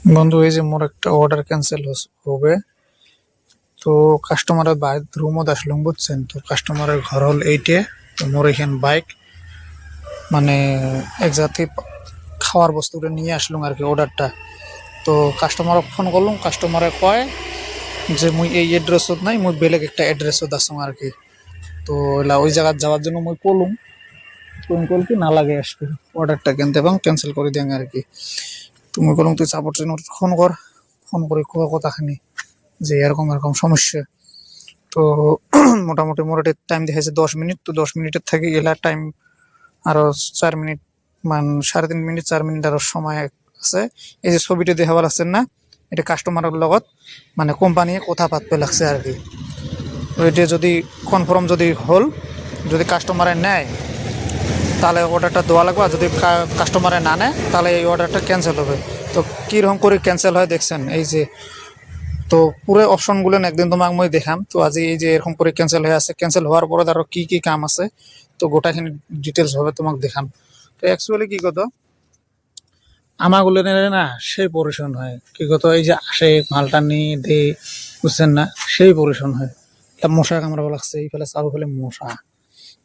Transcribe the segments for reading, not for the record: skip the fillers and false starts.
বন্ধু, এই যে মোর একটা অর্ডার ক্যান্সেল হবে। তো কাস্টমারের বাইক রুমত আসলাম, বুঝছেন? তো কাস্টমারের ঘর হল এইটে। তো মোর এখান বাইক মানে এক জাতি খাওয়ার বস্তুটা নিয়ে আসলাম আর কি, অর্ডারটা। তো কাস্টমারক ফোন করলাম, কাস্টমারে কয় যে মুই এই এড্রেসত নাই, মুই বেলেগ একটা এড্রেসত আসলাম আর কি। তো এলা ওই জায়গা যাওয়ার জন্য মুই কলুম, ফোন কল কি না লাগে আসবে অর্ডারটা কিনতে এবং ক্যান্সেল করে দেন আর কি। তুমি বলুন তুই সাপোর্ট ফোন কর, ফোন করে কথাখানি যে এরকম এরকম সমস্যা। তো মোটামুটি মোর টাইম দেখাইছে 10 মিনিট। তো 10 মিনিটের থেকে এলা টাইম আরো 4 মিনিট, 3.5 মিনিট 4 মিনিট আরো সময় আছে। এই যে ছবিটা দেখাবার আছেন না, এটা কাস্টমারের লগত কোম্পানি কথা পাততে লাগছে আর কি। তো এটা যদি কনফার্ম যদি হল, যদি কাস্টমারে নেয় তাহলে অর্ডারটা দেওয়া লাগবে, আর যদি কাস্টমারে না নেয় তাহলে এই অর্ডারটা ক্যান্সেল হবে। তো কীরকম করে ক্যান্সেল হয় দেখছেন এই যে। তো পুরো অপশনগুলো একদিন তোমাকে মই দেখাম। তো আজ এই যে এরকম করে ক্যান্সেল হয়ে আছে, ক্যান্সেল হওয়ার পরে আরো কি কি কাম আছে, তো গোটাখানি ডিটেলস হবে তোমাকে দেখাম। তো অ্যাকচুয়ালি কি কত আমাগুলো না সেই পরিশন হয়, কি কত এই যে আসে মালটা নিয়ে দে, বুঝছেন না, সেই পরিশন হয়। তা মশা কামড়াবো লাগছে, এই ফেলে চারু ফেলে মশা।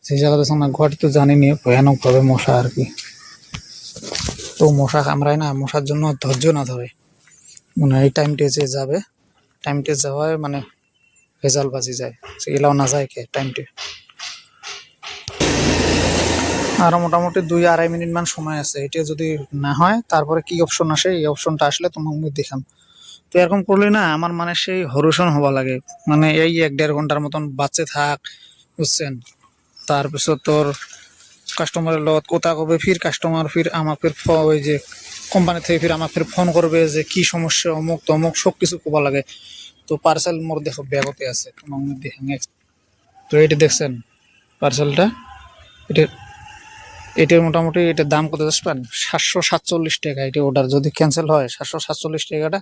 সেই জায়গাতে না ঘরটি তো জানিনি ভয়ানক ভাবে মশা আর কি। তো মশা কামড়ায় না, মশার জন্য ধৈর্য না ধরে, এই টাইমটা যে যাবে, টাইমটা যাওয়ায় ভেজাল বাজি যায়, সেগুলাও না যায় কে টাইমটা। আরো মোটামুটি 2-2.5 মিনিট সময় আছে। এটা যদি না হয় তারপরে কি অপশন আসে, এই অপশনটা আসলে তোমাকে আমি দেখাম। তো এরকম করলে না আমার সেই হরুষণ হবা লাগে, এই 1-1.5 ঘন্টার মতন বাচ্চে থাক, বুঝছেন? তারপিছত তোর কাস্টমারের লগত কথা কবে, ফির কাস্টমার ফির আমাকে ওই যে কোম্পানি থেকে ফির আমাকে ফোন করবে যে কি সমস্যা, অমুক তমুক সব কিছু কবা লাগে। তো পার্সেল মোর দেখো ব্যাগতে আছে, তোমাকে দেখেন। তো এইটা দেখছেন পার্সেলটা, এটা এটার মোটামুটি এটার দাম কত জানেন? 747 টাকা। এটা অর্ডার যদি ক্যান্সেল হয় 747 টাকাটা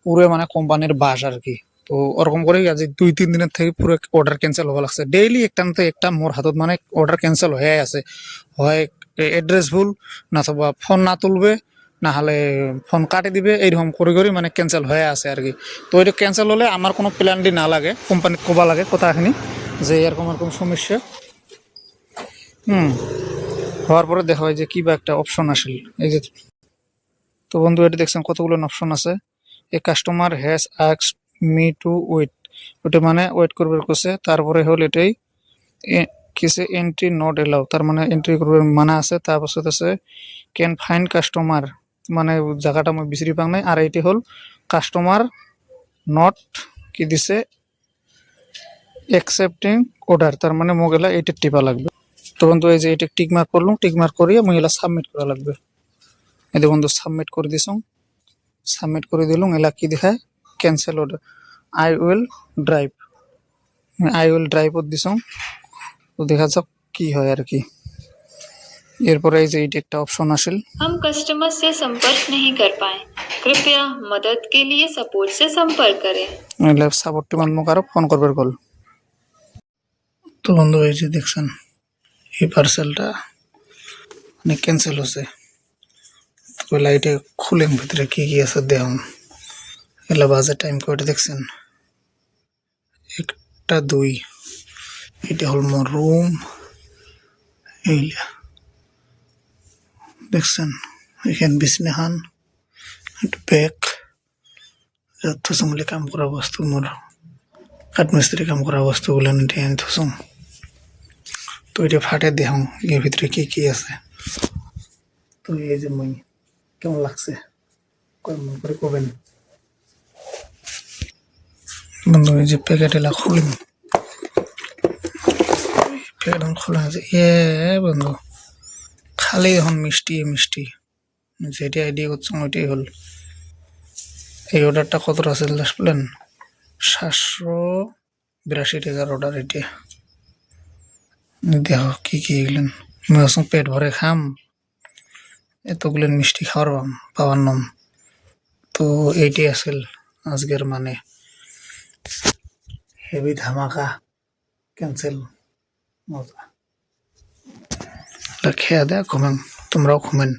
পুরো কোম্পানির বাস আর কি। তো ওরকম করেই আজ 2-3 দিনের থেকে পুরো অর্ডার ক্যান্সেল হওয়া লাগছে। ডেইলি একটা না একটা মোর হাতত অর্ডার ক্যান্সেল হয়ে আছে। হয় এড্রেস ভুল, নতুবা ফোন না তুলবে, না হলে ফোন কাটি দিবে, এইরকম করে করে ক্যান্সেল হয়ে আছে আর কি। তো এটা ক্যান্সেল হলে আমার কোনো প্ল্যান ডি না লাগে, কোম্পানিত কবা লাগে কথাখানি যে এরকম এরকম সমস্যা। হওয়ার পরে দেখা হয় যে কি বা একটা অপশন আসলে এই যে। তো বন্ধু, এটা দেখছেন কতগুলো অপশন আছে। A customer has asked me to wait, ওটা ওয়েট করবে করছে। তারপরে হল এটাই কিসে এন্ট্রি নট এলাও, তার এন্ট্রি করবে মানা আছে। তারপর আছে ক্যান ফাইন্ড কাস্টমার, জায়গাটা আমি বিচরি পাং নাই। আর এটি হল কাস্টমার নট কি দিছে অ্যাকসেপ্টিং অর্ডার, তার মোগেলা এইটা টিপা লাগবে। তো বন্ধু, এই যে এটা টিক মার্ক করলাম, টিক মার্ক করিয়ে মুই এলা সাবমিট করা লাগবে। এই যে বন্ধু সাবমিট করে দিছ, সাবমিট করে দিলাম। এলা কি দেখায়? Cancel order, I will drive, I will drive দিছ। তো দেখা যাক কি হয় আর কি। এরপরে এই যে এইটা একটা অপশন আসেল, हम कस्टमर से संपर्क नहीं कर पाए, कृपया मदद के लिए सपोर्ट से संपर्क करें। এলা সাপোর্ট টিম মোক আরো ফোন করবে কল। তো বন্ধু, এই যে দেখছেন এই পার্সেলটা ক্যান্সেল হচ্ছে। তো লাইটে খুলেন ভিতরে কি কি আছে দেখুন। এলা বাজে টাইম কয়টা দেখছেন? 1টা 2। এটা হল মোর রুম, এইলা দেখছেন। এখানে বিছনাখান, একটা ব্যাগ, থুসুমলি কাম করা বস্তু, মোর কাঠমিস্ত্রি কাম করা বস্তুগুলো নিয়ে আনি থুসুম। তো এটা ফাটে দেখুন এর ভিতরে কি কি আছে। তো এই যে মই কেমন লাগছে মনে করে কবেন বন্ধু। এই যে প্যাকেট এলা খুলিম, প্যাকেট খোলা আছে। বন্ধু, খালি এখন মিষ্টি মিষ্টি, যেটি আইডিয়া করছেন ওইটাই হল। এই অর্ডারটা কত আছে বললেন? 782 টাকার অর্ডার। এটা দেখো কি কি এগুলেন, পেট ভরে খাম, এতগুলো মিষ্টি খাওয়ার পাওয়ার নাম। তো এইটাই আসল আজকের হেভি ধামাকা ক্যান্সেল মজা। খেয়া দেয়া ঘুমেন, তোমরাও ঘুমেন।